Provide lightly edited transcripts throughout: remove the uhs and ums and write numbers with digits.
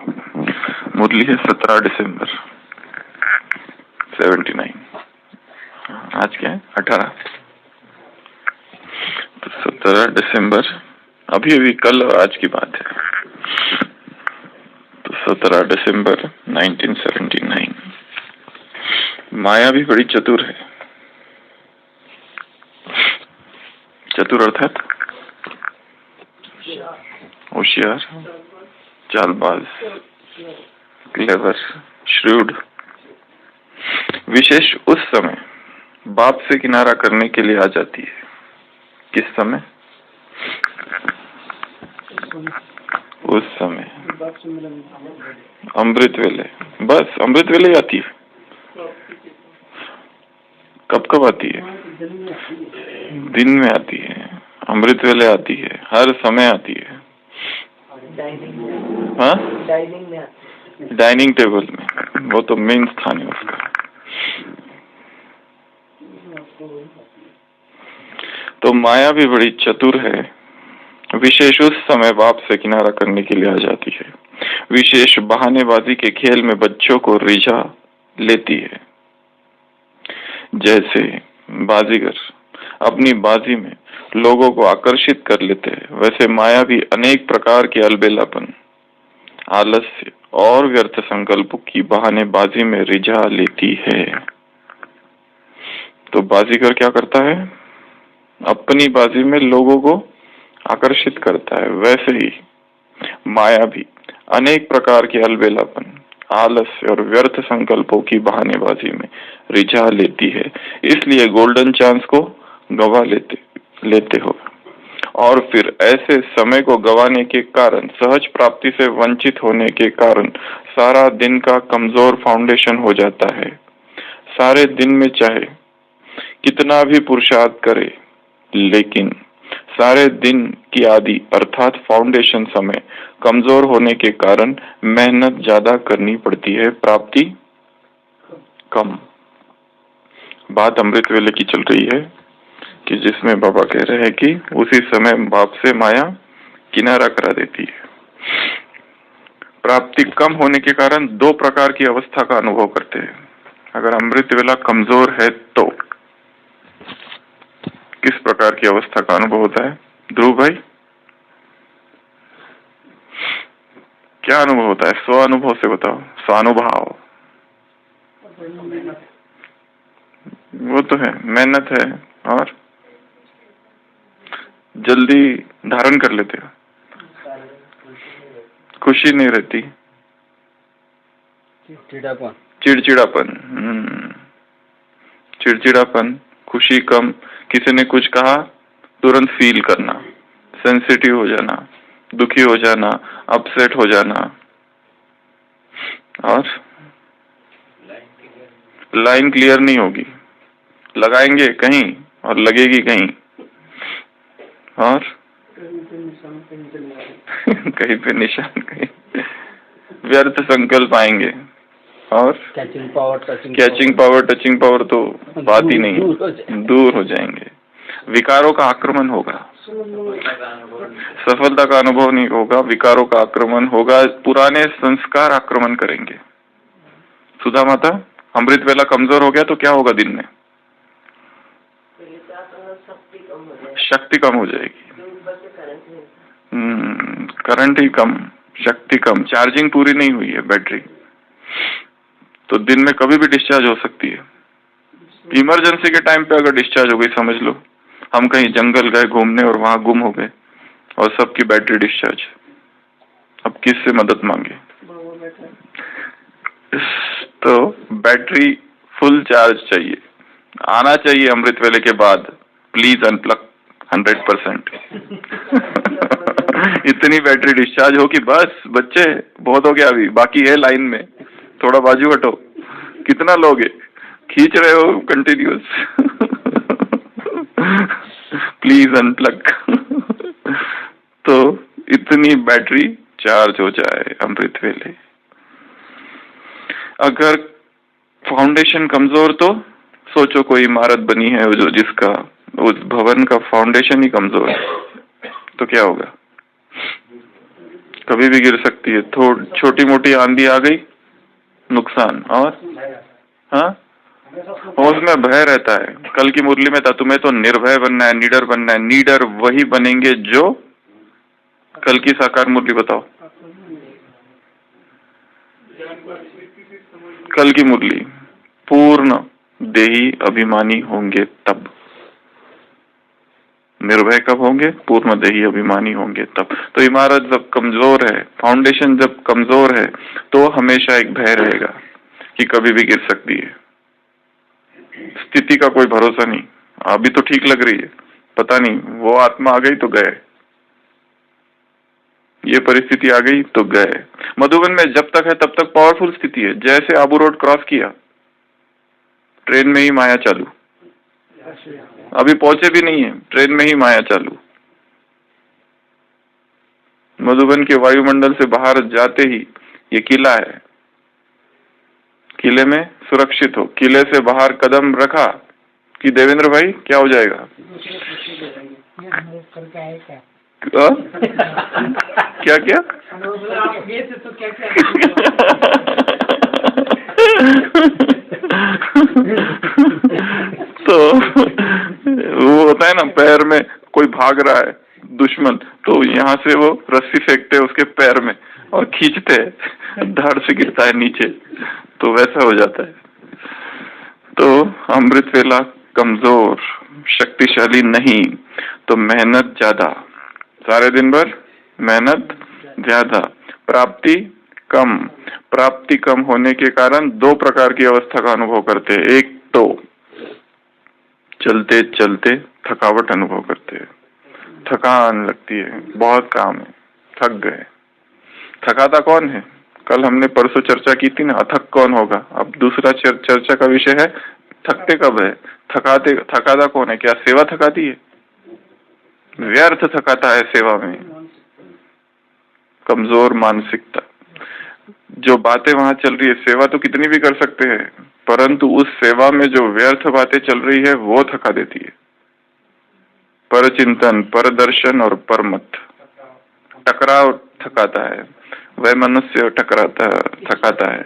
मुरली है 17 दिसंबर 79। आज क्या है 18। तो 17 दिसंबर अभी अभी कल और आज की बात है। तो 17 दिसंबर 1979। माया भी बड़ी चतुर है। चतुर अर्थात होशियार, चालबाज, क्लेवर, श्रूड। विशेष उस समय बाप से किनारा करने के लिए आ जाती है। किस समय? उस समय अमृत वेले। बस अमृत वेले आती है। कब कब आती है? दिन में आती है। अमृत वेले आती है, हर समय आती है। हाँ, डाइनिंग टेबल में, वो तो मेन स्थान है उसका। तो माया भी बड़ी चतुर है। विशेष उस समय बाप से किनारा करने के लिए आ जाती है। विशेष बहानेबाजी के खेल में बच्चों को रिझा लेती है। जैसे बाजीगर अपनी बाजी में लोगों को आकर्षित कर लेते हैं, वैसे माया भी अनेक प्रकार के अलबेलापन, आलस्य और व्यर्थ संकल्पों की बहानेबाजी में रिझा लेती है। तो बाजीगर क्या करता है? अपनी बाजी में लोगों को आकर्षित करता है। वैसे ही माया भी अनेक प्रकार के अलबेलापन, आलस्य और व्यर्थ संकल्पों की बहानेबाजी में रिझा लेती है। इसलिए गोल्डन चांस को गवा लेते हो और फिर ऐसे समय को गवाने के कारण, सहज प्राप्ति से वंचित होने के कारण सारा दिन का कमजोर फाउंडेशन हो जाता है। सारे दिन में चाहे कितना भी पुरुषार्थ करे, लेकिन सारे दिन की आदि अर्थात फाउंडेशन समय कमजोर होने के कारण मेहनत ज्यादा करनी पड़ती है, प्राप्ति कम। बात अमृत वेले की चल रही है कि जिसमें बाबा कह रहे हैं कि उसी समय बाप से माया किनारा करा देती है। प्राप्ति कम होने के कारण दो प्रकार की अवस्था का अनुभव करते हैं। अगर अमृत वेला कमजोर है तो किस प्रकार की अवस्था का अनुभव होता है? ध्रुव भाई, क्या अनुभव होता है? स्व अनुभव से बताओ। स्वानुभव वो तो है, मेहनत है और जल्दी धारण कर लेते हो, खुशी नहीं रहती, चिड़चिड़ापन, खुशी कम, किसी ने कुछ कहा तुरंत फील करना, सेंसिटिव हो जाना, दुखी हो जाना, अपसेट हो जाना, और लाइन क्लियर नहीं होगी, लगाएंगे कहीं और लगेगी कहीं, और कहीं पे निशान, कहीं व्यर्थ संकल्प आएंगे, और कैचिंग पावर टचिंग पावर तो बात ही नहीं, दूर हो जाएंगे। विकारों का आक्रमण होगा, सफलता का अनुभव नहीं होगा, विकारों का आक्रमण होगा, पुराने संस्कार आक्रमण करेंगे। सुधा माता, अमृत वेला कमजोर हो गया तो क्या होगा? दिन में शक्ति कम हो जाएगी, करंट ही कम, शक्ति कम, चार्जिंग पूरी नहीं हुई है बैटरी, तो दिन में कभी भी डिस्चार्ज हो सकती है। इमरजेंसी के टाइम पे अगर डिस्चार्ज हो गई, समझ लो हम कहीं जंगल गए घूमने और वहां गुम हो गए और सबकी बैटरी डिस्चार्ज, अब किससे मदद मांगे? तो बैटरी फुल चार्ज चाहिए, आना चाहिए अमृत वेले के बाद, प्लीज अनप्लग 100%। इतनी बैटरी डिस्चार्ज हो कि बस बच्चे बहुत हो गया, अभी बाकी है लाइन में, थोड़ा बाजू हटो, कितना लोगे, खींच रहे हो कंटिन्यूस, प्लीज अनप्लग। तो इतनी बैटरी चार्ज हो जाए अमृत वेले। अगर फाउंडेशन कमजोर तो सोचो कोई इमारत बनी है जो जिसका उस भवन का फाउंडेशन ही कमजोर है, तो क्या होगा? कभी भी गिर सकती है। छोटी मोटी आंधी आ गई, नुकसान। और हाँ, उसमें भय रहता है। कल की मुरली में था, तुम्हें तो निर्भय बनना है, निडर बनना है। निडर वही बनेंगे जो, कल की साकार मुरली बताओ, कल की मुरली, पूर्ण देही अभिमानी होंगे तब। निर्भय कब होंगे? पूर्ण देही अभिमानी होंगे तब। तो इमारत जब कमजोर है, फाउंडेशन जब कमजोर है, तो हमेशा एक भय रहेगा कि कभी भी गिर सकती है। स्थिति का कोई भरोसा नहीं। अभी तो ठीक लग रही है, पता नहीं वो आत्मा आ गई तो गए, ये परिस्थिति आ गई तो गए। मधुबन में जब तक है तब तक पावरफुल स्थिति है। जैसे आबू रोड क्रॉस किया, ट्रेन में ही माया चालू। अभी पहुंचे भी नहीं है, ट्रेन में ही माया चालू। मधुबन के वायुमंडल से बाहर जाते ही ये किला है, किले में सुरक्षित हो। किले से बाहर कदम रखा कि देवेंद्र भाई क्या हो जाएगा? क्या क्या तो वो होता है ना, पैर में कोई भाग रहा है दुश्मन, तो यहाँ से वो रस्सी फेंकते हैं उसके पैर में और खींचते हैं, धड़ से गिरता है नीचे, तो वैसा हो जाता है। तो अमृत वेला कमजोर, शक्तिशाली नहीं, तो मेहनत ज्यादा, सारे दिन भर मेहनत ज्यादा, प्राप्ति कम। प्राप्ति कम होने के कारण दो प्रकार की अवस्था का अनुभव करते हैं। एक तो चलते चलते थकावट अनुभव करते हैं, थकान लगती है, बहुत काम है, थक गए। थकाता कौन है? कल हमने परसों चर्चा की थी ना, अथक कौन होगा। अब दूसरा चर्चा का विषय है थकते कब है। थकाता कौन है? क्या सेवा थकाती है? व्यर्थ थकाता है सेवा में। कमजोर मानसिकता, जो बातें वहां चल रही है, सेवा तो कितनी भी कर सकते हैं, परंतु उस सेवा में जो व्यर्थ बातें चल रही है वो थका देती है। पर चिंतन, पर दर्शन और परमत, टकराव थकाता है, वह मनुष्य थकाता है।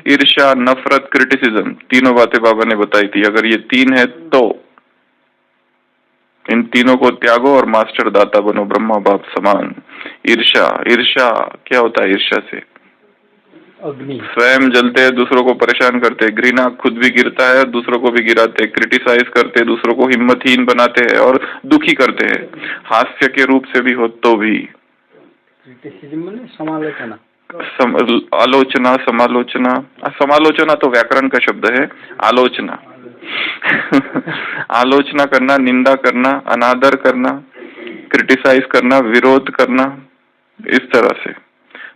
ईर्ष्या, नफरत, क्रिटिसिज्म, तीनों बातें बाबा ने बताई थी। अगर ये तीन है तो इन तीनों को त्यागो और मास्टर दाता बनो, ब्रह्मा बाप समान। ईर्ष्या, ईर्ष्या क्या होता है? ईर्ष्या से स्वयं जलते हैं, दूसरों को परेशान करते हैं। घृणा, खुद भी गिरता है और दूसरों को भी गिराते हैं। क्रिटिसाइज करते हैं, दूसरों को हिम्मतहीन बनाते हैं और दुखी करते हैं, हास्य के रूप से भी हो तो भी। समालोचना, आलोचना, समालोचना। समालोचना तो व्याकरण का शब्द है, आलोचना आलोचना करना, निंदा करना, अनादर करना, क्रिटिसाइज करना, विरोध करना, इस तरह से।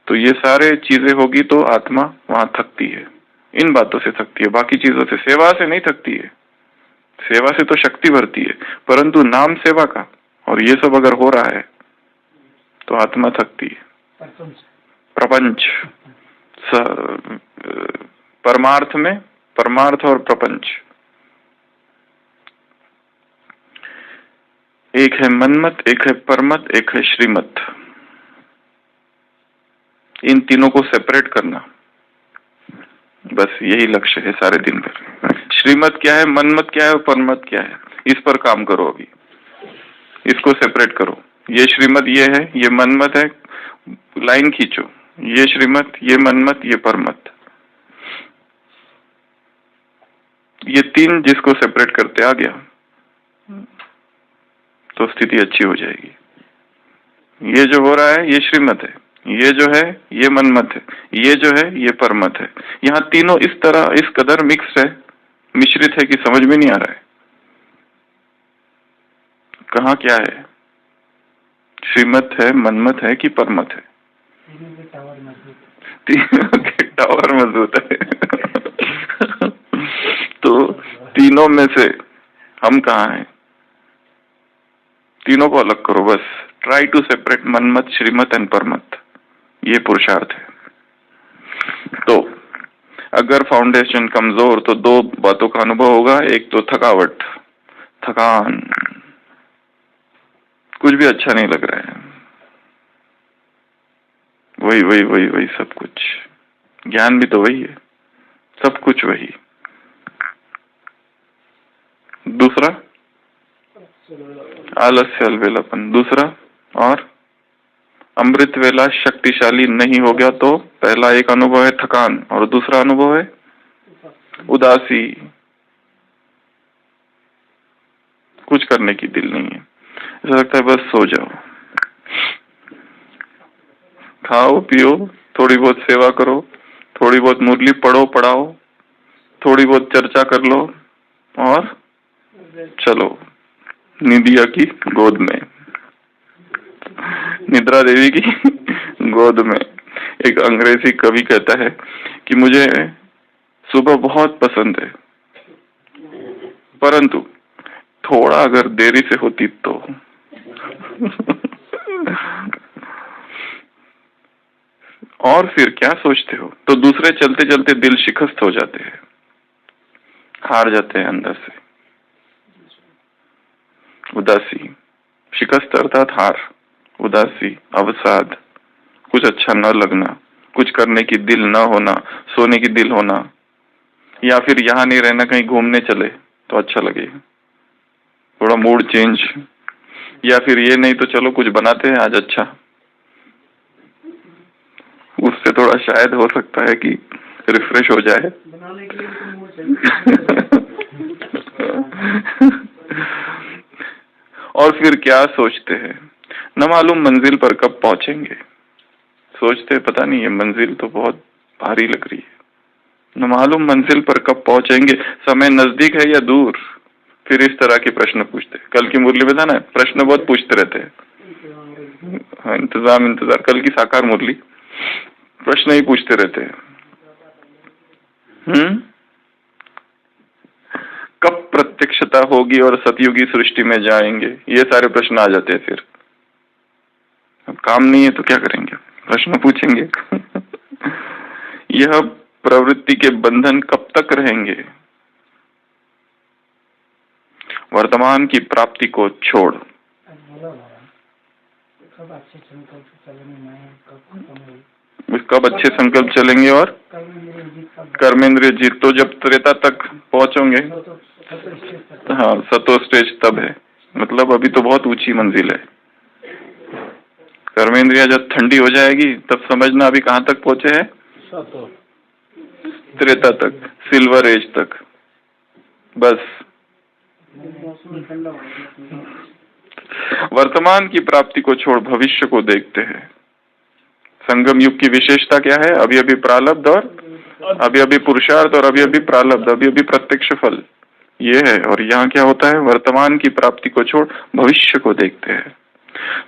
तो ये सारे चीजें होगी तो आत्मा वहां थकती है, इन बातों से थकती है, बाकी चीजों से। सेवा से नहीं थकती है, सेवा से तो शक्ति भरती है, परंतु नाम सेवा का और ये सब अगर हो रहा है तो आत्मा थकती है। प्रपंच, परमार्थ में परमार्थ और प्रपंच, एक है मनमत, एक है परमत, एक है श्रीमत। इन तीनों को सेपरेट करना, बस यही लक्ष्य है सारे दिन भर। श्रीमत क्या है, मनमत क्या है और परमत क्या है, इस पर काम करो। अभी इसको सेपरेट करो। ये श्रीमत ये है, ये मनमत है, लाइन खींचो। ये श्रीमत, ये मनमत, ये परमत, ये तीन जिसको सेपरेट करते आ गया तो स्थिति अच्छी हो जाएगी। ये जो हो रहा है ये श्रीमत है, ये जो है ये मनमत है, ये जो है ये परमत है। यहाँ तीनों इस तरह इस कदर मिक्स है, मिश्रित है कि समझ में नहीं आ रहा है कहाँ क्या है, श्रीमत है, मनमत है कि परमत है। तीनों के टावर मजबूत है तो तीनों में से हम कहाँ हैं? तीनों को अलग करो बस। Try to separate manmat, shrimat and parmat, ये पुरुषार्थ है। तो अगर फाउंडेशन कमजोर तो दो बातों का अनुभव होगा। एक तो थकावट, थकान, कुछ भी अच्छा नहीं लग रहा है। वही वही वही वही सब कुछ, ज्ञान भी तो वही है, सब कुछ वही। दूसरा आलस्य अलबेलापन। दूसरा और अमृत वेला शक्तिशाली नहीं हो गया तो पहला एक अनुभव है थकान, और दूसरा अनुभव है उदासी, कुछ करने की दिल नहीं है, ऐसा लगता है बस सो जाओ, खाओ पियो, थोड़ी बहुत सेवा करो, थोड़ी बहुत मुरली पढ़ो पढ़ाओ, थोड़ी बहुत चर्चा कर लो और चलो निदिया की गोद में, निद्रा देवी की गोद में। एक अंग्रेजी कवि कहता है कि मुझे सुबह बहुत पसंद है, परंतु थोड़ा अगर देरी से होती तो और फिर क्या सोचते हो? तो दूसरे चलते चलते दिल शिकस्त हो जाते हैं, हार जाते हैं अंदर से। उदासी, शिकस्त अर्थात हार, उदासी, अवसाद, कुछ अच्छा न लगना, कुछ करने की दिल न होना, सोने की दिल होना, या फिर यहाँ नहीं रहना, कहीं घूमने चले तो अच्छा लगे, थोड़ा मूड चेंज, या फिर ये नहीं तो चलो कुछ बनाते हैं आज अच्छा, उससे थोड़ा शायद हो सकता है कि रिफ्रेश हो जाए। और फिर क्या सोचते हैं, न मालूम मंजिल पर कब पहुंचेंगे। सोचते पता नहीं ये मंजिल तो बहुत भारी लग रही है, न मालूम मंजिल पर कब पहुंचेंगे, समय नजदीक है या दूर। फिर इस तरह के प्रश्न पूछते। कल की मुरली में था ना, प्रश्न बहुत पूछते रहते हैं। हाँ, इंतजाम इंतजार, कल की साकार मुरली, प्रश्न ही पूछते रहते हैं। कब प्रत्यक्षता होगी और सतयुगी सृष्टि में जाएंगे, ये सारे प्रश्न आ जाते हैं। फिर अब काम नहीं है तो क्या करेंगे, प्रश्न पूछेंगे। यह प्रवृत्ति के बंधन कब तक रहेंगे। वर्तमान की प्राप्ति को छोड़, कब अच्छे संकल्प चलेंगे और कर्मेंद्रिय जीत, तो जब त्रेता तक पहुंचोगे। हाँ, सतो स्टेज तब है, मतलब अभी तो बहुत ऊंची मंजिल है। कर्मेंद्रिया जब ठंडी हो जाएगी तब समझना अभी कहाँ तक पहुंचे हैं, त्रेता तक, सिल्वर एज तक। बस वर्तमान की प्राप्ति को छोड़ भविष्य को देखते हैं। संगम युग की विशेषता क्या है, अभी अभी प्रारब्ध और अभी अभी पुरुषार्थ और अभी अभी प्रारब्ध, अभी अभी प्रत्यक्ष फल, ये है। और यहाँ क्या होता है, वर्तमान की प्राप्ति को छोड़ भविष्य को देखते हैं।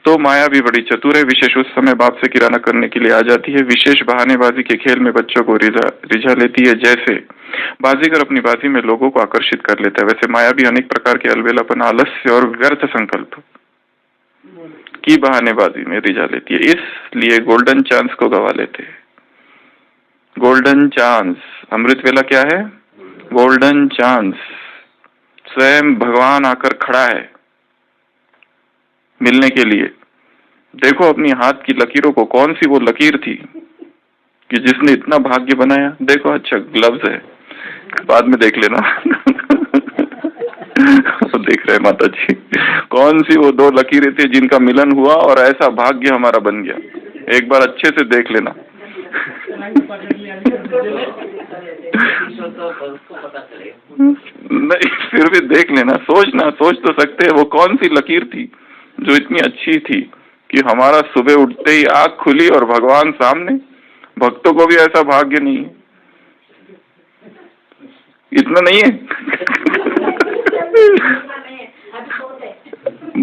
तो माया भी बड़ी चतुर है, विशेष उस समय बाप से किराना करने के लिए आ जाती है, विशेष बहानेबाजी के खेल में बच्चों को रिझा लेती है। जैसे बाजीगर अपनी बाजी में लोगों को आकर्षित कर लेता है, वैसे माया भी अनेक प्रकार के अलबेलापन, आलस्य और व्यर्थ संकल्प की बहानेबाजी में रिझा लेती है। इसलिए गोल्डन चांस को गवा लेते हैं। गोल्डन चांस, अमृत वेला क्या है, गोल्डन चांस। स्वयं भगवान आकर खड़ा है मिलने के लिए। देखो अपनी हाथ की लकीरों को, कौन सी वो लकीर थी कि जिसने इतना भाग्य बनाया। देखो, अच्छा ग्लव्स है, बाद में देख लेना। देख रहे माता जी, कौन सी वो दो लकीरें थी जिनका मिलन हुआ और ऐसा भाग्य हमारा बन गया। एक बार अच्छे से देख लेना। नहीं, फिर भी देख लेना, सोचना, सोच तो सकते हैं वो कौन सी लकीर थी जो इतनी अच्छी थी कि हमारा सुबह उठते ही आंख खुली और भगवान सामने। भक्तों को भी ऐसा भाग्य नहीं है, इतना नहीं है।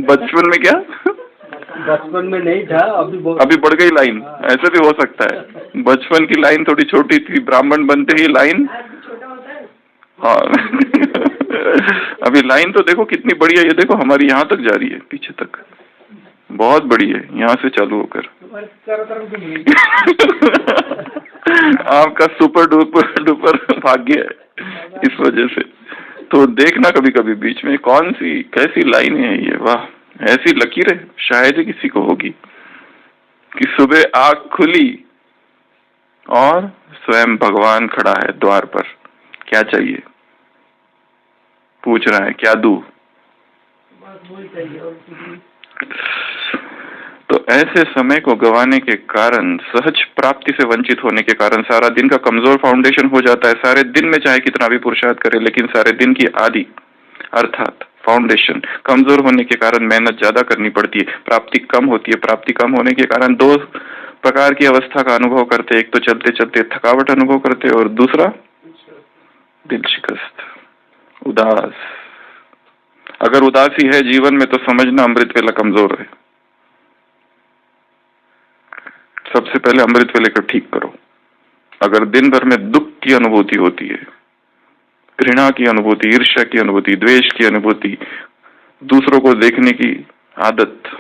बचपन में क्या, बचपन में नहीं था, अभी बढ़ गई लाइन, ऐसे भी हो सकता है। बचपन की लाइन थोड़ी छोटी थी, ब्राह्मण बनते ही लाइन, हाँ। अभी लाइन तो देखो कितनी बड़ी है, ये देखो हमारी यहाँ तक जा रही है, पीछे तक बहुत बड़ी है, यहाँ से चालू होकर। आपका सुपर डुपर भाग्य है इस वजह से। तो देखना कभी कभी बीच में कौन सी कैसी लाइन है ये, वाह, ऐसी लकीरें शायद ही किसी को होगी कि सुबह आंख खुली और स्वयं भगवान खड़ा है द्वार पर, क्या चाहिए, पूछ रहा है क्या दूं। तो ऐसे समय को गंवाने के कारण, सहज प्राप्ति से वंचित होने के कारण सारा दिन का कमजोर फाउंडेशन हो जाता है। सारे दिन में चाहे कितना भी पुरुषार्थ करे, लेकिन सारे दिन की आदि अर्थात फाउंडेशन कमजोर होने के कारण मेहनत ज्यादा करनी पड़ती है, प्राप्ति कम होती है। प्राप्ति कम होने के कारण दो प्रकार की अवस्था का अनुभव करते, एक तो चलते चलते थकावट अनुभव करते और दूसरा दिल शिकस्त, उदास। अगर उदासी है जीवन में तो समझना अमृत वेला कमजोर है। सबसे पहले अमृत वेले को ठीक करो। अगर दिन भर में दुख की अनुभूति होती है, घृणा की अनुभूति, ईर्ष्या की अनुभूति, द्वेष की अनुभूति, दूसरों को देखने की आदत,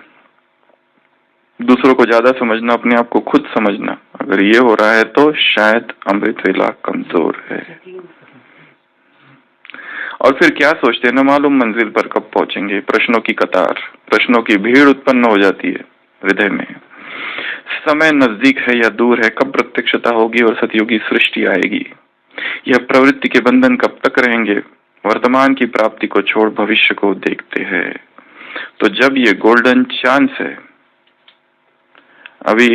दूसरों को ज्यादा समझना, अपने आप को खुद समझना, अगर ये हो रहा है तो शायद अमृत वेला कमजोर है। और फिर क्या सोचते हैं, न मालूम मंजिल पर कब पहुंचेंगे। प्रश्नों की कतार, प्रश्नों की भीड़ उत्पन्न हो जाती है हृदय में। समय नजदीक है या दूर है, कब प्रत्यक्षता होगी और सतयुगी सृष्टि आएगी। यह प्रवृत्ति के बंधन कब तक रहेंगे। वर्तमान की प्राप्ति को छोड़ भविष्य को देखते हैं। तो जब ये गोल्डन चांस है, अभी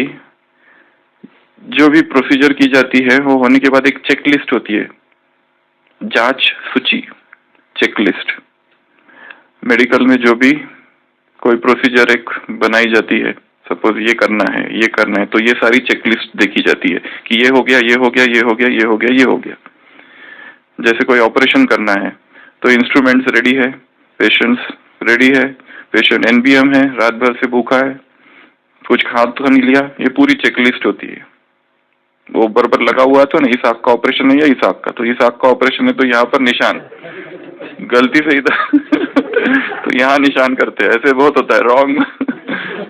जो भी प्रोसीजर की जाती है वो होने के बाद एक चेकलिस्ट होती है, जांच सूची, चेकलिस्ट। मेडिकल में जो भी कोई प्रोसीजर एक बनाई जाती है, सपोज ये करना है, ये करना है, तो ये सारी चेकलिस्ट देखी जाती है कि ये हो गया, ये हो गया, ये हो गया, ये हो गया, ये हो गया। जैसे कोई ऑपरेशन करना है तो इंस्ट्रूमेंट्स रेडी है, पेशेंट्स रेडी है, पेशेंट एनबीएम है, रात भर से भूखा है, कुछ खा तो नहीं लिया, ये पूरी चेकलिस्ट होती है। वो बराबर लगा हुआ तो ना, इस आंख का ऑपरेशन है या इस आंख का, तो इस आंख का ऑपरेशन है तो यहाँ पर निशान, गलती से इधर तो यहाँ निशान करते हैं, ऐसे बहुत होता है रॉन्ग।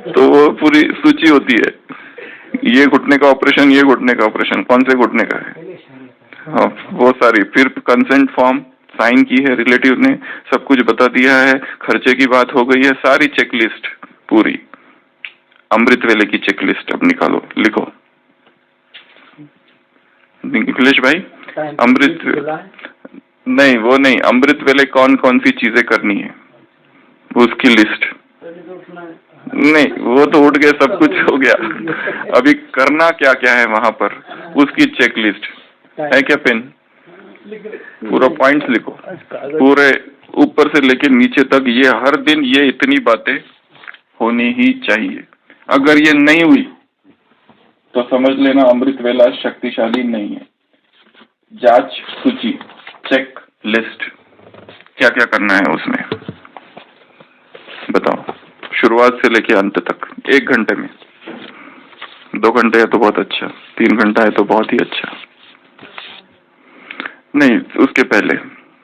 तो वो पूरी सूची होती है, ये घुटने का ऑपरेशन, ये घुटने का ऑपरेशन, कौन से घुटने का है, हाँ वो सारी। फिर कंसेंट फॉर्म साइन की है, रिलेटिव ने सब कुछ बता दिया है, खर्चे की बात हो गई है, सारी चेकलिस्ट पूरी। अमृत वेले की चेकलिस्ट अब निकालो, लिखो। निखिलेश भाई, अमृत नहीं, वो नहीं, अमृत वेले कौन कौन सी चीजें करनी है उसकी लिस्ट नहीं, वो तो उठ गया, सब कुछ हो गया। अभी करना क्या क्या है वहां पर, उसकी चेकलिस्ट है क्या? पेन पूरा पॉइंट्स लिखो, पूरे ऊपर से लेके नीचे तक। ये हर दिन ये इतनी बातें होनी ही चाहिए। अगर ये नहीं हुई तो समझ लेना अमृत वेला शक्तिशाली नहीं है। जांच सूची, चेक लिस्ट, क्या क्या करना है उसमें बताओ, शुरुआत से लेके अंत तक, 1 घंटे में। 2 घंटे है तो बहुत अच्छा, 3 घंटा है तो बहुत ही अच्छा। नहीं, उसके पहले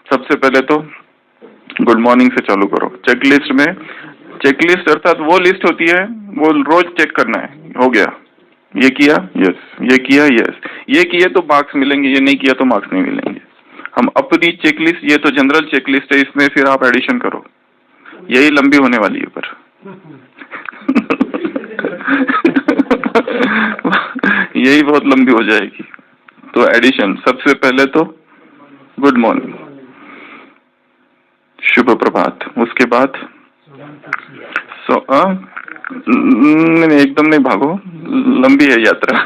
सबसे पहले तो गुड मॉर्निंग से चालू करो। चेकलिस्ट में, चेकलिस्ट अर्थात वो लिस्ट होती है, वो रोज चेक करना है, हो गया, ये किया यस, ये किया यस, ये किए तो मार्क्स मिलेंगे, ये नहीं किया तो मार्क्स नहीं मिलेंगे। हम अपनी चेकलिस्ट, ये तो जनरल चेकलिस्ट है, इसमें फिर आप एडिशन करो, यही लंबी होने वाली है पर यही बहुत लंबी हो जाएगी। तो एडिशन, सबसे पहले तो गुड मॉर्निंग, शुभ प्रभात, उसके बाद नहीं, एकदम नहीं भागो, लंबी है यात्रा।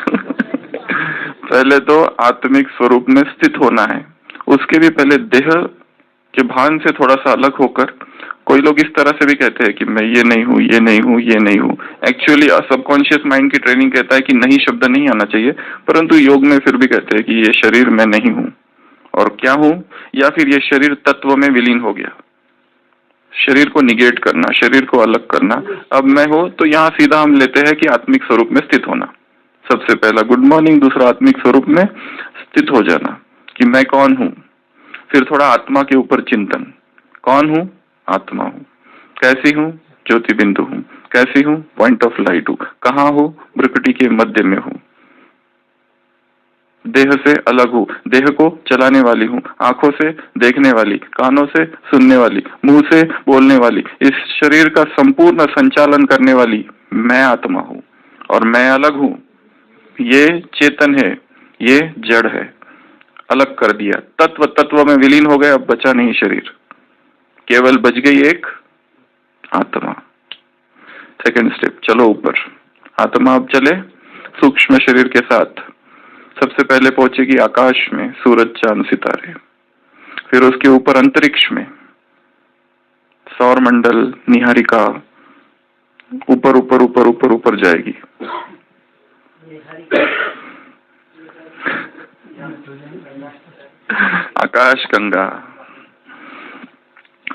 पहले तो आत्मिक स्वरूप में स्थित होना है, उसके भी पहले देह के भान से थोड़ा सा अलग होकर। कोई लोग इस तरह से भी कहते हैं कि मैं ये नहीं हूँ, ये नहीं हूँ, ये नहीं हूँ। एक्चुअली सबकॉन्शियस माइंड की ट्रेनिंग कहता है कि नहीं शब्द नहीं आना चाहिए, परंतु योग में फिर भी कहते हैं कि ये शरीर मैं नहीं हूँ और क्या हूँ, या फिर ये शरीर तत्व में विलीन हो गया। शरीर को निगेट करना, शरीर को अलग करना। अब मैं हूँ तो यहाँ सीधा हम लेते हैं कि आत्मिक स्वरूप में स्थित होना। सबसे पहला गुड मॉर्निंग, दूसरा आत्मिक स्वरूप में स्थित हो जाना कि मैं कौन हूँ। फिर थोड़ा आत्मा के ऊपर चिंतन, कौन हूँ, आत्मा हूँ। कैसी हूँ, ज्योति बिंदु हूँ। कैसी हूँ, पॉइंट ऑफ लाइट हूँ। कहाँ हूँ, प्रकृति के मध्य में हूँ। देह से अलग हूँ, देह को चलाने वाली हूँ, आंखों से देखने वाली, कानों से सुनने वाली, मुंह से बोलने वाली, इस शरीर का संपूर्ण संचालन करने वाली मैं आत्मा हूँ और मैं अलग हूँ। ये चेतन है, ये जड़ है। अलग कर दिया, तत्व तत्व में विलीन हो गए, अब बचा नहीं शरीर, केवल बच गई एक आत्मा। सेकंड स्टेप, चलो ऊपर। आत्मा अब चले सूक्ष्म शरीर के साथ। सबसे पहले पहुंचेगी आकाश में, सूरज चांद सितारे, फिर उसके ऊपर अंतरिक्ष में सौर मंडल, निहारिका, ऊपर ऊपर ऊपर ऊपर ऊपर जाएगी। आकाश गंगा,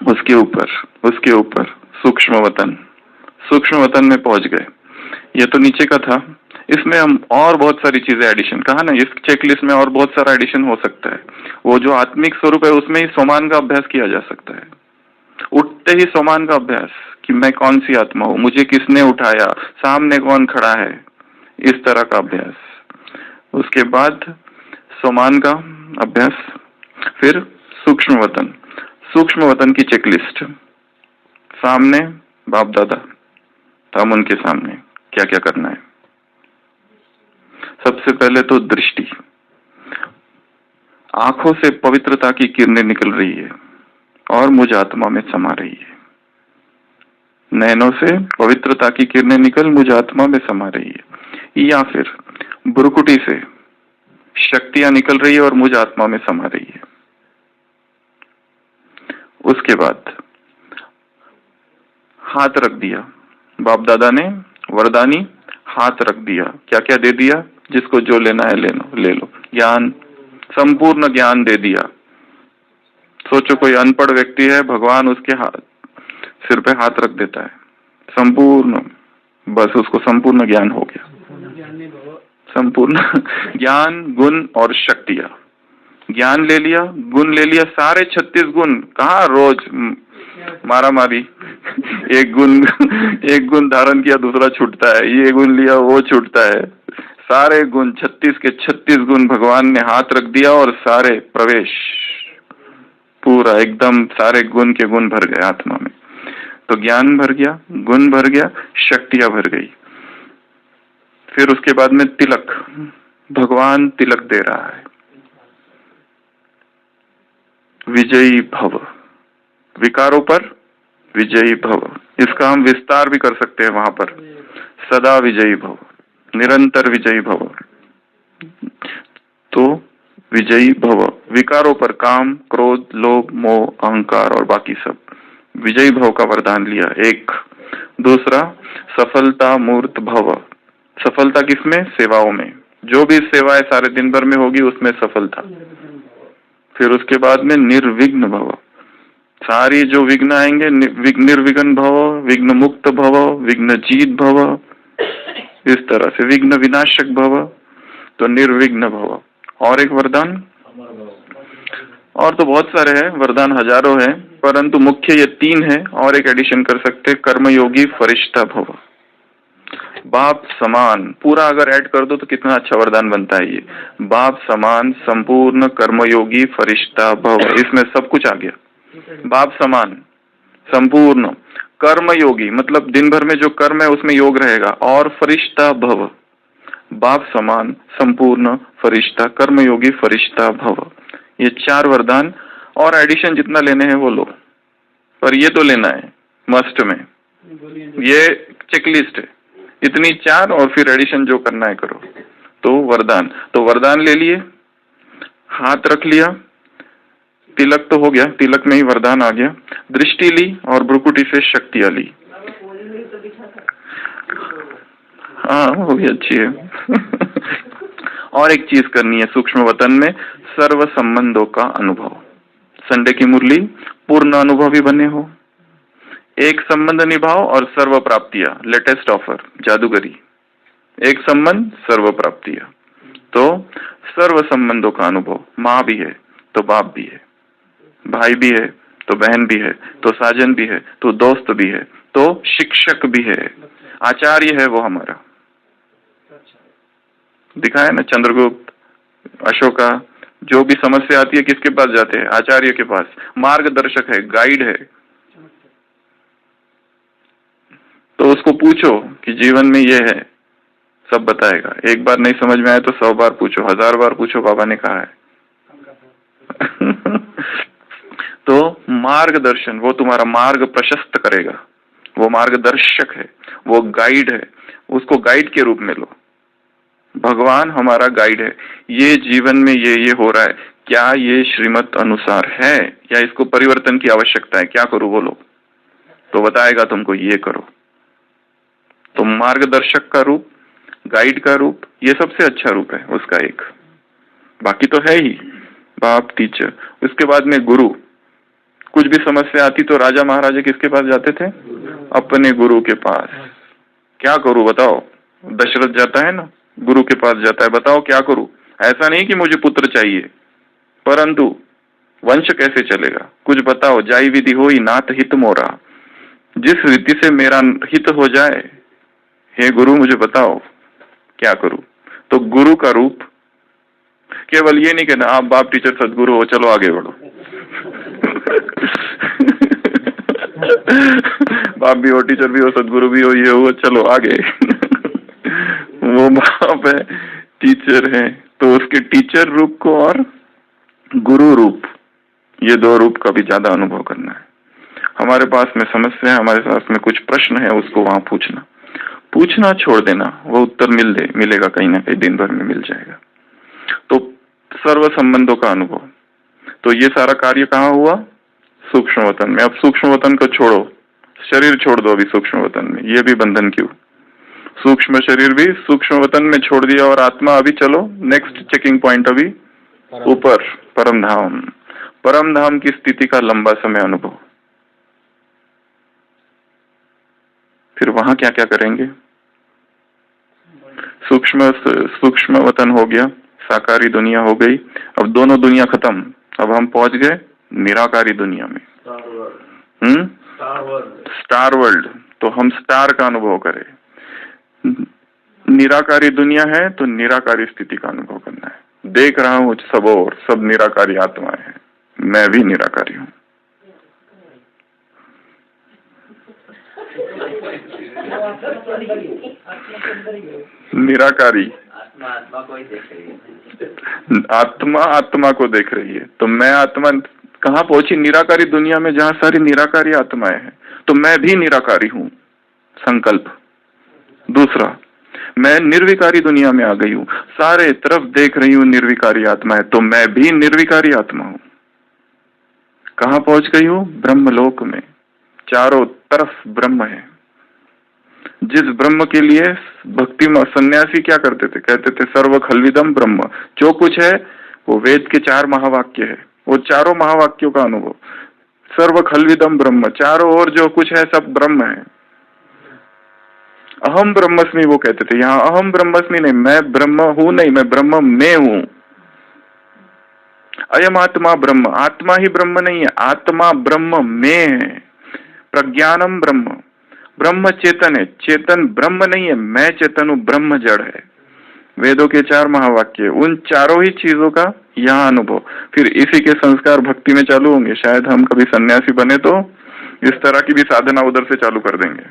उसके ऊपर सूक्ष्म वतन। सूक्ष्म वतन में पहुंच गए। ये तो नीचे का था, इसमें हम और बहुत सारी चीजें एडिशन, कहा ना इस चेकलिस्ट में और बहुत सारा एडिशन हो सकता है। वो जो आत्मिक स्वरूप है उसमें ही सोमान का अभ्यास किया जा सकता है। उठते ही सोमान का अभ्यास कि मैं कौन सी आत्मा हूं, मुझे किसने उठाया, सामने कौन खड़ा है, इस तरह का अभ्यास। उसके बाद सोमान का अभ्यास, फिर सूक्ष्म वतन की चेकलिस्ट। सामने बाप दादा, तो हम उनके सामने क्या क्या करना है। सबसे पहले तो दृष्टि, आंखों से पवित्रता की किरणें निकल रही है और मुझ आत्मा में समा रही है। नैनों से पवित्रता की किरणें निकल मुझ आत्मा में समा रही है। या फिर बुरकुटी से शक्तियां निकल रही है और मुझ आत्मा में समा रही है। उसके बाद हाथ रख दिया, बाप दादा ने वरदानी हाथ रख दिया। क्या क्या दे दिया, जिसको जो लेना है ले लो। ज्ञान, संपूर्ण ज्ञान दे दिया। सोचो कोई अनपढ़ व्यक्ति है, भगवान उसके सिर पे हाथ रख देता है, संपूर्ण, बस उसको संपूर्ण ज्ञान हो गया। संपूर्ण ज्ञान, गुण और शक्तियां। ज्ञान ले लिया, गुण ले लिया, सारे 36 गुण। कहा रोज मारा मारी, एक गुण धारण किया, दूसरा छूटता है, ये गुण लिया, वो छूटता है। सारे गुण 36 के 36 गुण भगवान ने हाथ रख दिया और सारे प्रवेश, पूरा एकदम सारे गुण के गुण भर गए आत्मा में। तो ज्ञान भर गया, गुण भर गया, शक्तियां भर गई। फिर उसके बाद में तिलक, भगवान तिलक दे रहा है। विजयी भव, विकारों पर विजयी भव। इसका हम विस्तार भी कर सकते हैं वहां पर, सदा विजयी भव, निरंतर विजयी भव। तो विजयी भव, विकारों पर, काम, क्रोध, लोभ, मोह, अहंकार और बाकी सब, विजयी भव का वरदान लिया एक। दूसरा, सफलता मूर्त भव। सफलता किसमें, सेवाओं में, जो भी सेवाएं सारे दिन भर में होगी उसमें सफलता। फिर उसके बाद में निर्विघ्न भव, सारी जो विघ्न आएंगे, निर्विघ्न भव, विघ्न मुक्त भव, विघ्न जीत भव, इस तरह से विघ्न विनाशक भव, तो निर्विघ्न भव। और एक वरदान, और तो बहुत सारे हैं वरदान, हजारों हैं, परंतु मुख्य ये 3 है। और एक एडिशन कर सकते, कर्मयोगी फरिश्ता भव, बाप समान। पूरा अगर ऐड कर दो तो कितना अच्छा वरदान बनता है ये, बाप समान संपूर्ण कर्मयोगी फरिश्ता भव। इसमें सब कुछ आ गया, बाप समान संपूर्ण कर्मयोगी, मतलब दिन भर में जो कर्म है उसमें योग रहेगा, और फरिश्ता भव, बाप समान संपूर्ण फरिश्ता, कर्मयोगी फरिश्ता भव। ये 4 वरदान, और एडिशन जितना लेने हैं वो लो, पर ये तो लेना है मस्ट में, ये चेकलिस्ट है, इतनी 4, और फिर एडिशन जो करना है करो। तो वरदान ले लिए, हाथ रख लिया, तिलक तो हो गया, तिलक में ही वरदान आ गया, दृष्टि ली और भ्रुकुटी से शक्तियां ली। हाँ वो भी अच्छी है। और एक चीज करनी है सूक्ष्म वतन में, सर्व संबंधों का अनुभव। संडे की मुरली, पूर्ण अनुभवी बने हो, एक संबंध निभाओ और सर्व प्राप्तियां। लेटेस्ट ऑफर जादूगरी, एक संबंध सर्व प्राप्तियां। तो सर्व संबंधों का अनुभव, माँ भी है तो बाप भी है, भाई भी है तो बहन भी है, तो साजन भी है, तो दोस्त भी है, तो शिक्षक भी है, आचार्य है वो हमारा। दिखाया ना चंद्रगुप्त, अशोका, जो भी समस्या आती है किसके पास जाते हैं? आचार्य के पास। मार्गदर्शक है, गाइड है। तो उसको पूछो कि जीवन में ये है, सब बताएगा। एक बार नहीं समझ में आए तो 100 बार पूछो, 1000 बार पूछो, बाबा ने कहा है। तो मार्गदर्शन, वो तुम्हारा मार्ग प्रशस्त करेगा। वो मार्गदर्शक है, वो गाइड है, उसको गाइड के रूप में लो। भगवान हमारा गाइड है। ये जीवन में ये हो रहा है, क्या ये श्रीमत अनुसार है या इसको परिवर्तन की आवश्यकता है? क्या करूं बोलो? तो बताएगा तुमको, ये करो। तो मार्गदर्शक का रूप, गाइड का रूप, ये सबसे अच्छा रूप है उसका एक। बाकी तो है ही बाप, टीचर। उसके बाद में गुरु। कुछ भी समस्या आती तो राजा महाराजा किसके पास जाते थे? अपने गुरु के पास। क्या करूं बताओ? दशरथ जाता है ना, गुरु के पास जाता है, बताओ क्या करूं? ऐसा नहीं कि मुझे पुत्र चाहिए, परंतु वंश कैसे चलेगा, कुछ बताओ। जाई विधि होई नाथ हित मोरा, जिस रीति से मेरा हित हो जाए, हे गुरु मुझे बताओ क्या करूं? तो गुरु का रूप केवल ये नहीं कहना आप बाप टीचर सदगुरु हो, चलो आगे बढ़ो। बाप भी हो, टीचर भी हो, सदगुरु भी हो, ये हो, चलो आगे। वो बाप है, टीचर है, तो उसके टीचर रूप को और गुरु रूप, ये दो रूप का भी ज्यादा अनुभव करना है। हमारे पास में समस्या है, हमारे पास में कुछ प्रश्न है, उसको वहां पूछना छोड़ देना, वो उत्तर मिलेगा कहीं ना कहीं, दिन भर में मिल जाएगा। तो सर्व संबंधों का अनुभव। तो ये सारा कार्य कहाँ हुआ? सूक्ष्म वतन में। अब सूक्ष्म वतन को छोड़ो, शरीर छोड़ दो अभी सूक्ष्म वतन में, ये भी बंधन क्यों? सूक्ष्म शरीर भी सूक्ष्म वतन में छोड़ दिया, और आत्मा अभी चलो नेक्स्ट चेकिंग पॉइंट, अभी ऊपर परम धाम। परम धाम की स्थिति का लंबा समय अनुभव। फिर वहां क्या क्या करेंगे? सूक्ष्म वतन हो गया, साकारी दुनिया हो गई, अब दोनों दुनिया खत्म। अब हम पहुंच गए निराकारी दुनिया में। Star world. तो हम स्टार का अनुभव करें। निराकारी दुनिया है तो निराकारी स्थिति का अनुभव करना है। देख रहा हूं सब और सब निराकारी आत्माएं हैं, मैं भी निराकारी हूं। निराकारी आत्मा को ही देख रही है, आत्मा को देख रही है। तो मैं आत्मा कहाँ पहुंची? निराकारी दुनिया में, जहां सारी निराकारी आत्माएं हैं। तो मैं भी निराकारी हूं, संकल्प। दूसरा, मैं निर्विकारी दुनिया में आ गई हूं, सारे तरफ देख रही हूं निर्विकारी आत्मा है, तो मैं भी निर्विकारी आत्मा हूं। कहां पहुंच गई हूं? ब्रह्मलोक में, चारों तरफ ब्रह्म है। जिस ब्रह्म के लिए भक्ति में सन्यासी क्या करते थे? कहते थे सर्व खलविदम ब्रह्म। जो कुछ है वो वेद के 4 महावाक्य है, वो चारों महावाक्यों का अनुभव। सर्व खलविदम ब्रह्म, चारों ओर जो कुछ है सब ब्रह्म है। अहम ब्रह्मस्मि वो कहते थे, यहाँ अहम ब्रह्मस्मि नहीं, मैं ब्रह्म हूं नहीं, मैं ब्रह्म में हूं। अयम आत्मा ब्रह्म, आत्मा ही ब्रह्म नहीं है, आत्मा ब्रह्म में है। प्रज्ञानम ब्रह्म, ब्रह्म चेतन है, चेतन ब्रह्म नहीं है, मैं चेतन हूं, ब्रह्म जड़ है। वेदों के 4 महावाक्य, उन चारों ही चीजों का यहाँ अनुभव। फिर इसी के संस्कार भक्ति में चालू होंगे। शायद हम कभी सन्यासी बने तो इस तरह की भी साधना उधर से चालू कर देंगे,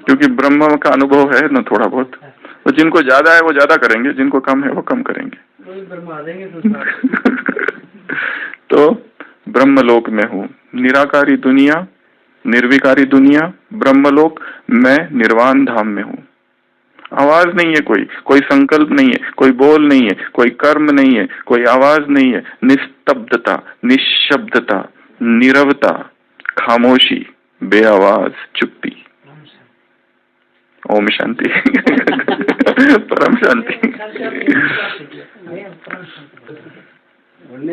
क्योंकि ब्रह्म का अनुभव है ना थोड़ा बहुत। तो जिनको ज्यादा है वो ज्यादा करेंगे, जिनको कम है वो कम करेंगे। तो ब्रह्मलोक में हूँ, निराकारी दुनिया, निर्विकारी दुनिया, ब्रह्मलोक, मैं निर्वाण धाम में हूँ। आवाज नहीं है, कोई संकल्प नहीं है, कोई बोल नहीं है, कोई कर्म नहीं है, कोई आवाज नहीं है। निस्तब्धता, निशब्दता, नीरवता, खामोशी, बेआवाज, चुप्पी। ओम शांति। परम शांति।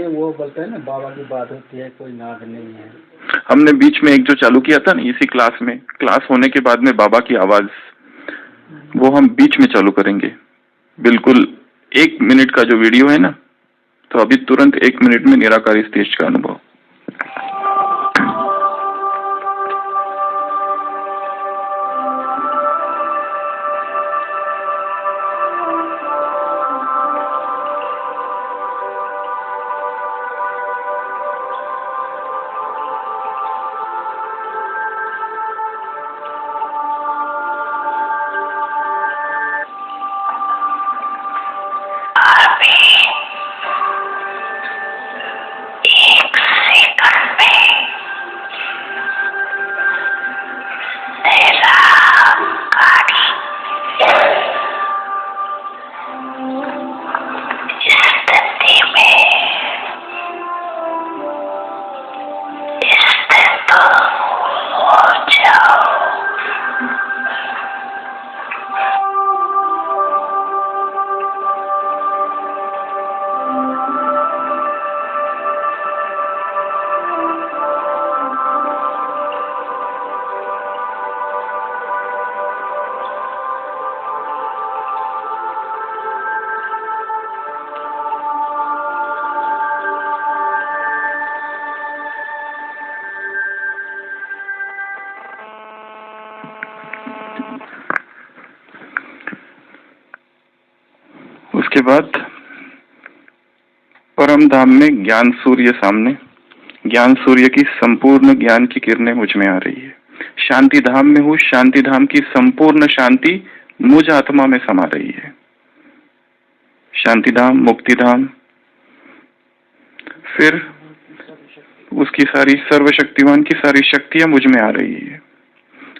वो बोलते हैं ना बाबा की बात होती है, कोई नाद नहीं है। हमने बीच में एक जो चालू किया था ना इसी क्लास में, क्लास होने के बाद में बाबा की आवाज, वो हम बीच में चालू करेंगे। बिल्कुल 1 मिनट का जो वीडियो है ना, तो अभी तुरंत 1 मिनट में निराकारी स्टेज का अनुभव। इसके बाद परम धाम में ज्ञान सूर्य सामने, ज्ञान सूर्य की संपूर्ण ज्ञान की किरणें मुझ में आ रही है। शांति धाम में हूँ, शांति धाम की संपूर्ण शांति मुझ आत्मा में समा रही है। शांति धाम, मुक्ति धाम, फिर उसकी सारी सर्वशक्तिवान की सारी शक्तियां मुझ में आ रही है।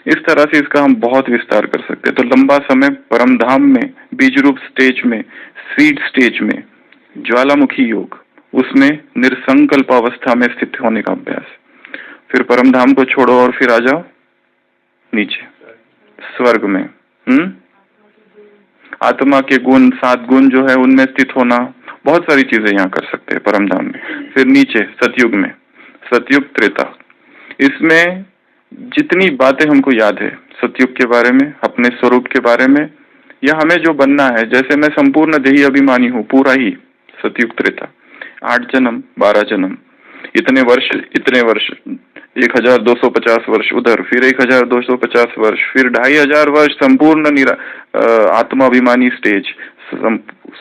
इस तरह से इसका हम बहुत विस्तार कर सकते हैं। तो लंबा समय परम धाम में, बीज रूप स्टेज में, सीड स्टेज में, ज्वालामुखी योग, उसमें निर्संकल्प अवस्था में स्थित होने का अभ्यास। फिर परम धाम को छोड़ो और फिर आ जाओ नीचे स्वर्ग में। आत्मा के गुण, 7 गुण जो है उनमें स्थित होना, बहुत सारी चीजें यहाँ कर सकते हैं परम धाम में। फिर नीचे सतयुग में, सतयुग त्रेता, इसमें जितनी बातें हमको याद है सतयुग के बारे में, अपने स्वरूप के बारे में, या हमें जो बनना है, जैसे मैं संपूर्ण देही अभिमानी हूँ, पूरा ही सतयुग त्रेता, 8 जन्म 12 जन्म, इतने वर्ष 1250 वर्ष उधर, फिर 1250 वर्ष, फिर 2500 वर्ष संपूर्ण आत्माभिमानी स्टेज,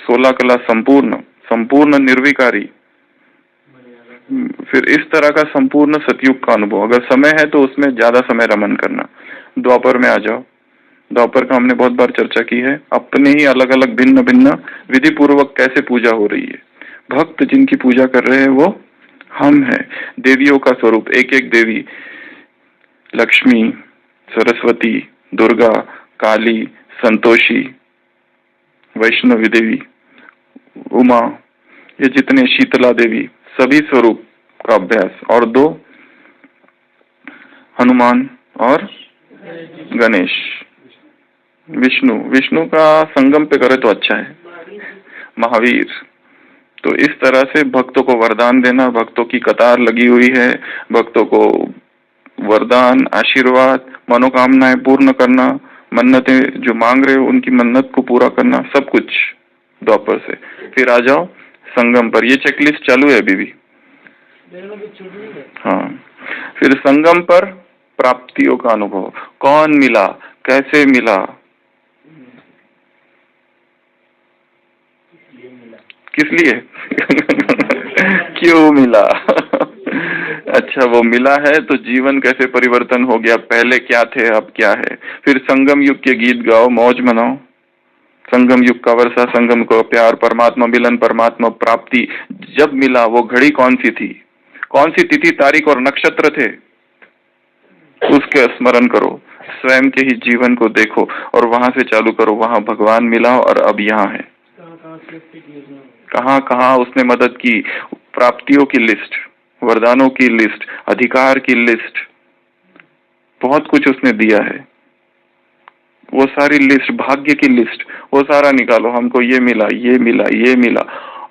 16 कला संपूर्ण निर्विकारी, फिर इस तरह का संपूर्ण सतयुग का अनुभव। अगर समय है तो उसमें ज्यादा समय रमन करना। द्वापर में आ जाओ। द्वापर का हमने बहुत बार चर्चा की है। अपने ही अलग अलग भिन्न भिन्न विधि पूर्वक कैसे पूजा हो रही है। भक्त जिनकी पूजा कर रहे हैं वो हम हैं। देवियों का स्वरूप, एक एक देवी, लक्ष्मी, सरस्वती, दुर्गा, काली, संतोषी, वैष्णवी देवी, उमा, ये जितने, शीतला देवी, सभी स्वरूप का अभ्यास। और 2 हनुमान और गणेश, विष्णु का संगम पे करे तो अच्छा है, महावीर। तो इस तरह से भक्तों को वरदान देना, भक्तों की कतार लगी हुई है, भक्तों को वरदान, आशीर्वाद, मनोकामनाएं पूर्ण करना, मन्नतें जो मांग रहे हो उनकी मन्नत को पूरा करना, सब कुछ द्वापर से। फिर आ जाओ संगम पर। ये चेकलिस्ट चालू है अभी भी। हाँ, फिर संगम पर प्राप्तियों का अनुभव, कौन मिला, कैसे मिला, किस लिए क्यों मिला अच्छा, वो मिला है तो जीवन कैसे परिवर्तन हो गया, पहले क्या थे अब क्या है। फिर संगम युग के गीत गाओ, मौज मनाओ। संगम युग का वर्षा, संगम को प्यार, परमात्मा मिलन, परमात्मा प्राप्ति, जब मिला वो घड़ी कौन सी थी, कौन सी तिथि, तारीख और नक्षत्र थे, उसके स्मरण करो। स्वयं के ही जीवन को देखो और वहां से चालू करो। वहां भगवान मिला और अब यहाँ है। कहाँ कहाँ उसने मदद की, प्राप्तियों की लिस्ट, वरदानों की लिस्ट, अधिकार की लिस्ट, बहुत कुछ उसने दिया है। वो सारी लिस्ट, भाग्य की लिस्ट, वो सारा निकालो। हमको ये मिला, ये मिला, ये मिला।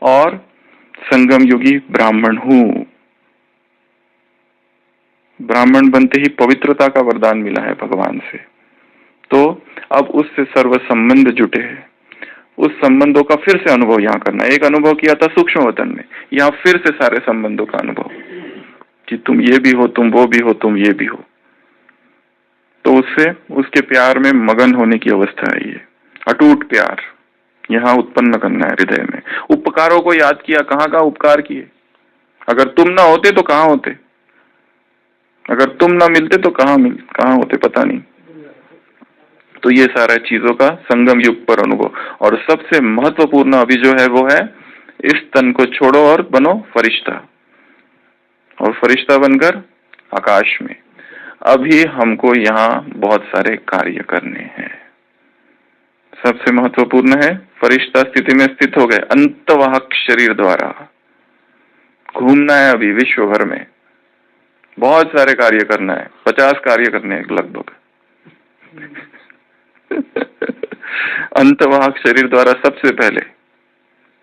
और संगम युगी ब्राह्मण हूँ। ब्राह्मण बनते ही पवित्रता का वरदान मिला है भगवान से। तो अब उससे सर्व संबंध जुटे हैं। उस संबंधों का फिर से अनुभव यहाँ करना। एक अनुभव किया था सूक्ष्म वतन में, यहाँ फिर से सारे संबंधों का अनुभव कि तुम ये भी हो, तुम वो भी हो, तुम ये भी हो। तो उससे, उसके प्यार में मगन होने की अवस्था है। ये अटूट प्यार यहाँ उत्पन्न करना है हृदय में। उपकारों को याद किया, कहाँ का उपकार किए। अगर तुम ना होते तो कहाँ होते, अगर तुम ना मिलते तो कहाँ होते, पता नहीं। तो ये सारा चीजों का संगम युग पर अनुभव। और सबसे महत्वपूर्ण अभी जो है वो है, इस तन को छोड़ो और बनो फरिश्ता, और फरिश्ता बनकर आकाश में। अभी हमको यहाँ बहुत सारे कार्य करने हैं। सबसे महत्वपूर्ण है, फरिश्ता स्थिति में स्थित हो गए, अंतवाहक शरीर द्वारा घूमना है अभी विश्व भर में। बहुत सारे कार्य करना है, 50 कार्य करने हैं लगभग अंतवाहक शरीर द्वारा सबसे पहले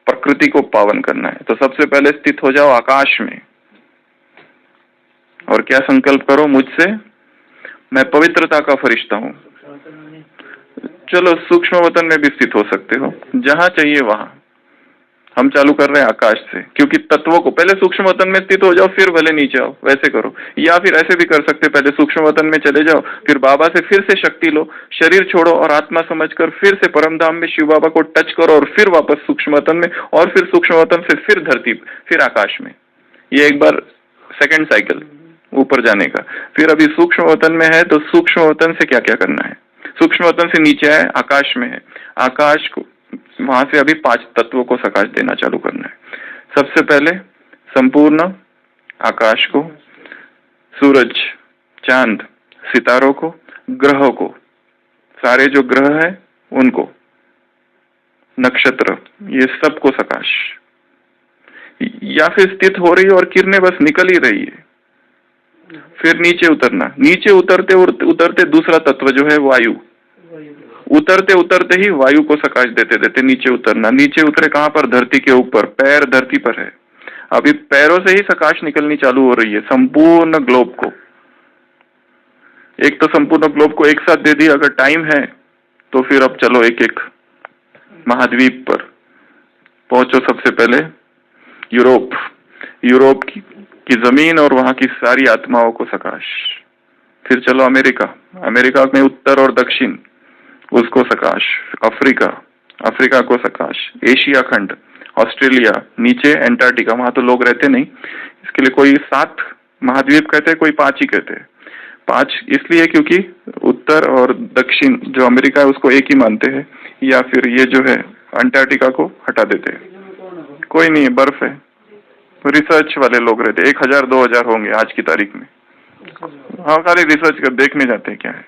प्रकृति को पावन करना है। तो सबसे पहले स्थित हो जाओ आकाश में, और क्या संकल्प करो, मुझसे मैं पवित्रता का फरिश्ता हूँ। चलो सूक्ष्म वतन में भी स्थित हो सकते हो, जहां चाहिए वहां। हम चालू कर रहे हैं आकाश से, क्योंकि तत्वों को पहले सूक्ष्म वतन में स्थित हो जाओ, फिर भले नीचे आओ, वैसे करो। या फिर ऐसे भी कर सकते, पहले सूक्ष्म वतन में चले जाओ, फिर बाबा से फिर से शक्ति लो, शरीर छोड़ो और आत्मा समझकर फिर से परम धाम में शिव बाबा को टच करो, और फिर वापस सूक्ष्म वतन में, और फिर सूक्ष्म वतन से फिर धरती, फिर आकाश में। ये एक बार सेकंड साइकिल ऊपर जाने का। फिर अभी सूक्ष्म वतन में है, तो सूक्ष्म वतन से क्या क्या करना है। सूक्ष्म वतन से नीचे है, आकाश में है। आकाश को वहां से अभी 5 तत्वों को सकाश देना चालू करना है। सबसे पहले संपूर्ण आकाश को, सूरज, चांद, सितारों को, ग्रहों को, सारे जो ग्रह है उनको, नक्षत्र, ये सबको सकाश। या फिर स्थित हो रही है और किरणें बस निकल ही रही है। फिर नीचे उतरना, नीचे उतरते उतरते दूसरा तत्व जो है वायु, उतरते उतरते ही वायु को सकाश देते देते नीचे उतरना। नीचे उतरे कहां पर, धरती के ऊपर, पैर धरती पर है। अभी पैरों से ही सकाश निकलनी चालू हो रही है संपूर्ण ग्लोब को। एक तो संपूर्ण ग्लोब को एक साथ दे दी, अगर टाइम है तो फिर अब चलो एक एक महाद्वीप पर पहुंचो। सबसे पहले यूरोप की जमीन और वहां की सारी आत्माओं को सकाश। फिर चलो अमेरिका में उत्तर और दक्षिण, उसको सकाश। अफ्रीका को सकाश। एशिया खंड, ऑस्ट्रेलिया, नीचे एंटार्क्टिका, वहां तो लोग रहते नहीं, इसके लिए कोई 7 महाद्वीप कहते हैं, कोई 5 ही कहते हैं। 5 इसलिए क्योंकि उत्तर और दक्षिण जो अमेरिका है उसको एक ही मानते हैं, या फिर ये जो है अंटार्कटिका को हटा देते हैं। कोई नहीं है, बर्फ है। रिसर्च वाले लोग रहते, 1000-2000 होंगे आज की तारीख में। हाँ, खाली रिसर्च कर देखने जाते हैं क्या है।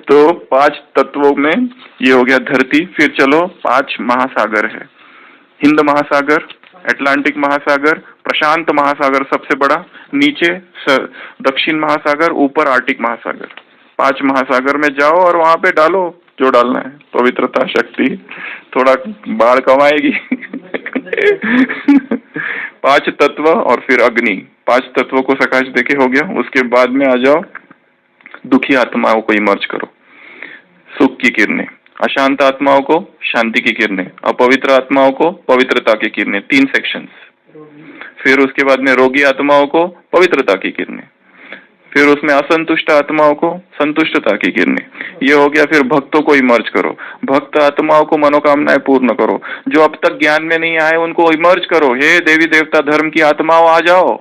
तो 5 तत्वों में ये हो गया धरती। फिर चलो 5 महासागर है। हिंद महासागर, अटलांटिक महासागर, प्रशांत महासागर सबसे बड़ा, नीचे दक्षिण महासागर, ऊपर आर्टिक महासागर। 5 महासागर में जाओ और वहां पे डालो जो डालना है। पवित्रता, शक्ति, थोड़ा बाढ़ कमाएगी। 5 तत्व और फिर अग्नि। 5 तत्वों को सकाश देके हो गया। उसके बाद में आ जाओ, दुखी आत्माओं को इमर्ज करो, सुख की किरणें। अशांत आत्माओं को शांति की किरणें, अपवित्र आत्माओं को पवित्रता की किरणें। 3 सेक्शंस। फिर उसके बाद में रोगी आत्माओं को पवित्रता की किरणें। फिर उसमें असंतुष्ट आत्माओं को संतुष्टता की किरणें। ये हो गया। फिर भक्तों को इमर्ज करो, भक्त आत्माओं को मनोकामनाएं पूर्ण करो। जो अब तक ज्ञान में नहीं आए उनको इमर्ज करो। हे देवी देवता धर्म की आत्माओं आ जाओ।